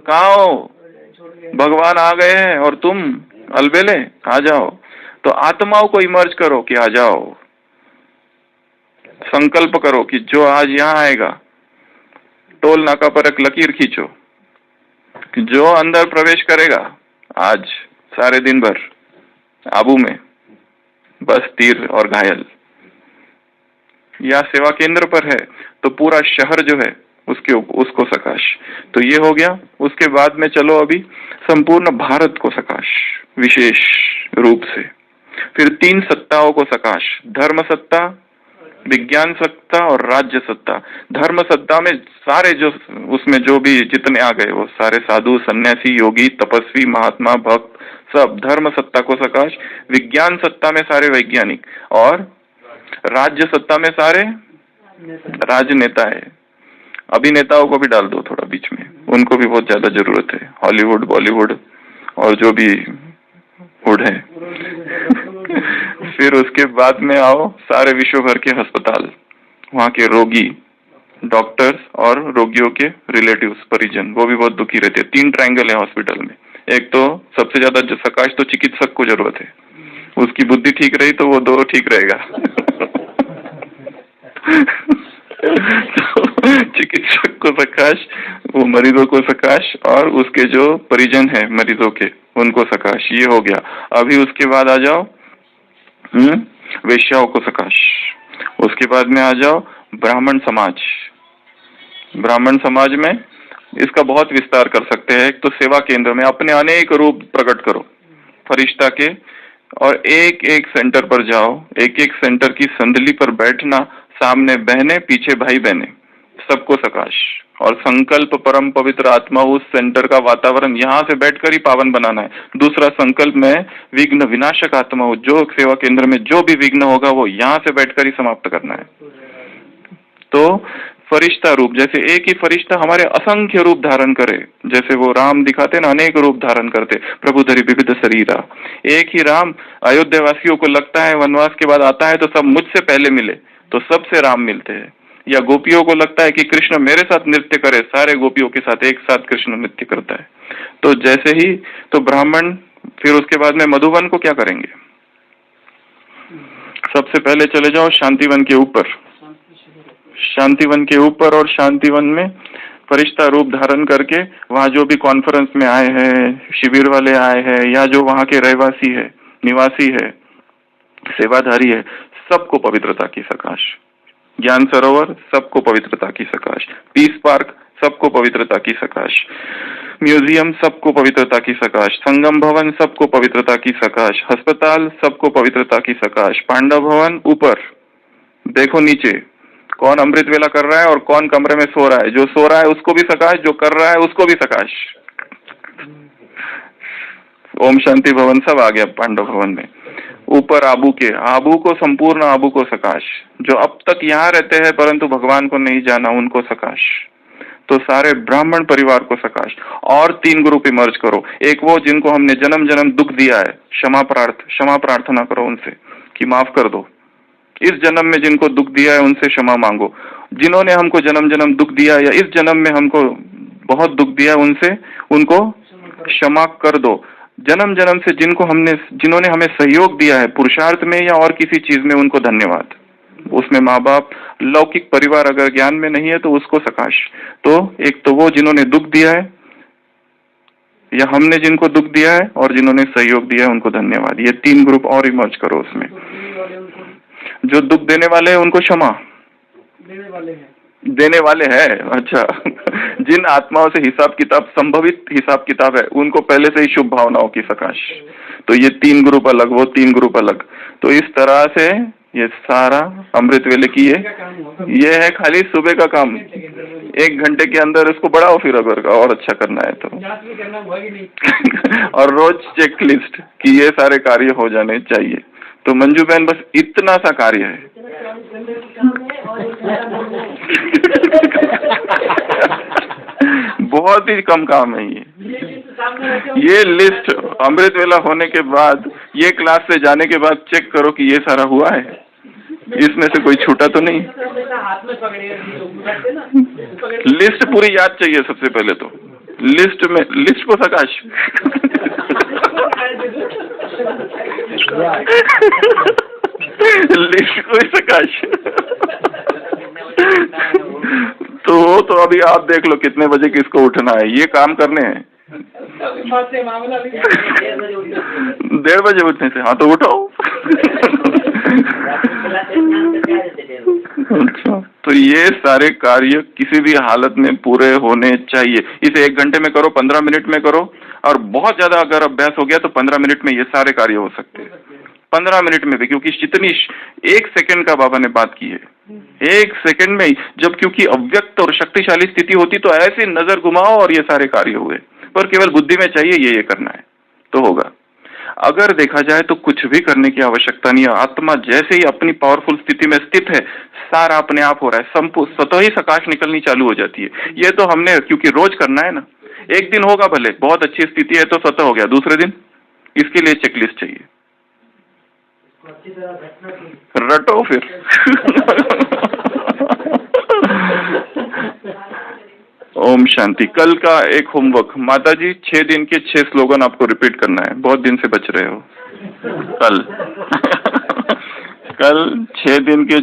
कहाँ हो? भगवान आ गए हैं और तुम अलबेले, आ जाओ। तो आत्माओं को इमर्ज करो कि आ जाओ। संकल्प करो कि जो आज यहाँ आएगा, टोल नाका पर एक लकीर खींचो कि जो अंदर प्रवेश करेगा आज सारे दिन भर आबू में बस तीर और घायल। या सेवा केंद्र पर है तो पूरा शहर जो है उसको सकाश। तो ये हो गया। उसके बाद में चलो अभी संपूर्ण भारत को सकाश विशेष रूप से। फिर 3 सत्ताओं को सकाश, धर्म सत्ता, विज्ञान सत्ता और राज्य सत्ता। धर्म सत्ता में सारे जो उसमें जो भी जितने आ गए वो सारे साधु, सन्यासी, योगी, तपस्वी, महात्मा, भक्त, सब धर्म सत्ता को सकाश। विज्ञान सत्ता में सारे वैज्ञानिक, और राज्य सत्ता में सारे राजनेता है। अभिनेताओं को भी डाल दो थोड़ा बीच में, उनको भी बहुत ज्यादा जरूरत है। हॉलीवुड, बॉलीवुड और जो भी हुड है। फिर उसके बाद में आओ सारे विश्व भर के अस्पताल, वहाँ के रोगी, डॉक्टर्स और रोगियों के रिलेटिव्स, परिजन, वो भी बहुत दुखी रहते हैं। 3 ट्रायंगल है हॉस्पिटल में। एक तो सबसे ज्यादा जो सकाश तो चिकित्सक को जरूरत है, उसकी बुद्धि ठीक रही तो वो 2 ठीक रहेगा। चिकित्सक को सकाश, वो मरीजों को सकाश, और उसके जो परिजन है मरीजों के उनको सकाश। ये हो गया। अभी उसके बाद आ जाओ वेश्याओं को सकाश। उसके बाद में आ जाओ ब्राह्मण समाज। ब्राह्मण समाज में इसका बहुत विस्तार कर सकते हैं। एक तो सेवा केंद्र में अपने अनेक रूप प्रकट करो फरिश्ता के, और एक एक सेंटर पर जाओ। एक एक सेंटर की संदली पर बैठना, सामने बहने, पीछे भाई बहने, सबको सकाश, और संकल्प परम पवित्र आत्मा उस सेंटर का वातावरण यहाँ से बैठकर ही पावन बनाना है। दूसरा संकल्प में विघ्न विनाशक आत्मा, जो सेवा केंद्र में जो भी विघ्न होगा वो यहाँ से बैठकर ही समाप्त करना है। तो फरिश्ता रूप, जैसे एक ही फरिश्ता हमारे असंख्य रूप धारण करे, जैसे वो राम दिखाते ना, अनेक रूप धारण करते, प्रभु धरि विविध शरीरा। एक ही राम अयोध्या वासियों को लगता है वनवास के बाद आता है तो सब मुझसे पहले मिले, तो सबसे राम मिलते हैं। या गोपियों को लगता है कि कृष्ण मेरे साथ नृत्य करे, सारे गोपियों के साथ एक साथ कृष्ण नृत्य करता है। तो जैसे ही तो ब्राह्मण फिर उसके बाद में मधुवन को क्या करेंगे? सबसे पहले चले जाओ शांतिवन के ऊपर, शांतिवन के ऊपर, और शांतिवन में फरिश्ता रूप धारण करके वहाँ जो भी कॉन्फ्रेंस में आए हैं, शिविर वाले आए हैं, या जो वहाँ के रहवासी है, निवासी है, सेवाधारी है, सबको पवित्रता की सकाश। ज्ञान सरोवर सबको पवित्रता की सकाश, पीस पार्क सबको पवित्रता की सकाश, म्यूजियम सबको पवित्रता की सकाश, संगम भवन सबको पवित्रता की सकाश, अस्पताल सबको पवित्रता की सकाश, पांडव भवन ऊपर, देखो नीचे कौन अमृत वेला कर रहा है और कौन कमरे में सो रहा है। जो सो रहा है उसको भी सकाश, जो कर रहा है उसको भी सकाश। ओम शांति भवन सब आ गया पांडव भवन में। ऊपर आबू के, आबू को, संपूर्ण आबू को सकाश। जो अब तक यहाँ रहते हैं परंतु भगवान को नहीं जाना, उनको सकाश। तो सारे ब्राह्मण परिवार को सकाश। और 3 ग्रुप इमर्ज करो। एक वो जिनको हमने जन्म जन्म दुख दिया है, क्षमा प्रार्थना करो उनसे कि माफ कर दो। इस जन्म में जिनको दुख दिया है उनसे क्षमा मांगो। जिन्होंने हमको जन्म जन्म दुख दिया या इस जन्म में हमको बहुत दुख दिया है उनसे, उनको क्षमा कर दो। जन्म जन्म से जिन्होंने हमें सहयोग दिया है पुरुषार्थ में या और किसी चीज में, उनको धन्यवाद। उसमें माँ बाप, लौकिक परिवार अगर ज्ञान में नहीं है तो उसको सकाश। तो एक तो वो जिन्होंने दुख दिया है या हमने जिनको दुख दिया है, और जिन्होंने सहयोग दिया है उनको धन्यवाद। ये 3 ग्रुप और इमर्ज करो उसमें। जो दुख देने वाले हैं उनको क्षमा देने वाले हैं। अच्छा, जिन आत्माओं से हिसाब किताब, संभवित हिसाब किताब है, उनको पहले से ही शुभ भावनाओं की सकाश। तो ये 3 ग्रुप अलग, वो 3 ग्रुप अलग। तो इस तरह से ये सारा अमृत वेले की ये है खाली सुबह का काम। 1 घंटे के अंदर इसको बढ़ाओ फिर अगर और अच्छा करना है तो। और रोज चेक लिस्ट कि ये सारे कार्य हो जाने चाहिए। तो मंजू बहन बस इतना सा कार्य है। बहुत ही कम काम है ये लिस्ट। अमृत वेला होने के बाद, ये क्लास से जाने के बाद चेक करो कि ये सारा हुआ है, इसमें से कोई छूटा तो नहीं। लिस्ट पूरी याद चाहिए सबसे पहले तो। लिस्ट को सकाश। लिस्ट को ही सकाश। तो अभी आप देख लो कितने बजे किसको उठना है, ये काम करने हैं। 1:30 बजे उठने से, हाँ तो उठो। अच्छा, तो ये सारे कार्य किसी भी हालत में पूरे होने चाहिए। इसे 1 घंटे में करो, 15 मिनट में करो, और बहुत ज्यादा अगर अभ्यास हो गया तो 15 मिनट में ये सारे कार्य हो सकते हैं। 15 मिनट में भी, क्योंकि जितनी 1 सेकंड का बाबा ने बात की है, 1 सेकंड में ही, जब क्योंकि अव्यक्त और शक्तिशाली स्थिति होती तो ऐसी नजर घुमाओ और ये सारे कार्य हुए। पर केवल बुद्धि में चाहिए ये करना है तो होगा। अगर देखा जाए तो कुछ भी करने की आवश्यकता नहीं है। आत्मा जैसे ही अपनी पावरफुल स्थिति में स्थित है, सारा अपने आप हो रहा है। स्वतः ही सकाश निकलनी चालू हो जाती है। ये तो हमने क्योंकि रोज करना है ना। एक दिन होगा भले, बहुत अच्छी स्थिति है तो स्वतः हो गया, दूसरे दिन इसके लिए चेकलिस्ट चाहिए। रटो फिर। ओम शांति। कल का एक होमवर्क, माता जी 6 दिन के 6 स्लोगन आपको रिपीट करना है। बहुत दिन से बच रहे हो। कल 6 दिन के